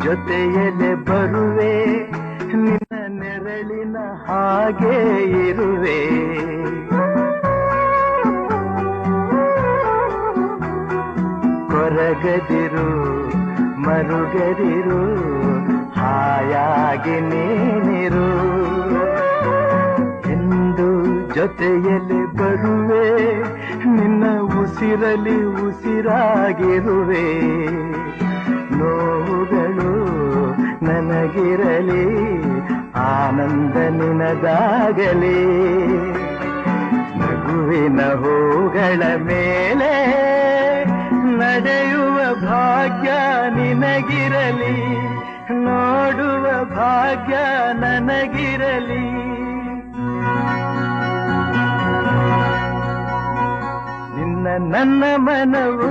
ಜೊತೆಯಲ್ಲೇ ಬರುವೆ, ನಿನ್ನ ನೆರಳಿನ ಹಾಗೆ ಇರುವೆ. ಕೊರಗದಿರು ಮರುಗದಿರು, ಹಾಯಾಗಿ ನೀನಿರು. ಎಂದು ಜೊತೆಯಲ್ಲಿ ಬರುವೆ, ನಿನ್ನ ಉಸಿರಲಿ ಉಸಿರಾಗಿರುವೆ. ನೋವುಗಳು ನನಗಿರಲಿ, ಆನಂದ ನಿನದಾಗಲಿ. ನಗುವಿನ ಹೂಗಳ ಮೇಲೆ ನಡೆಯುವ ಭಾಗ್ಯ ನಿನಗಿರಲಿ, ನೋಡುವ ಭಾಗ್ಯ ನನಗಿರಲಿ. ನಿನ್ನ ನನ್ನ ಮನವು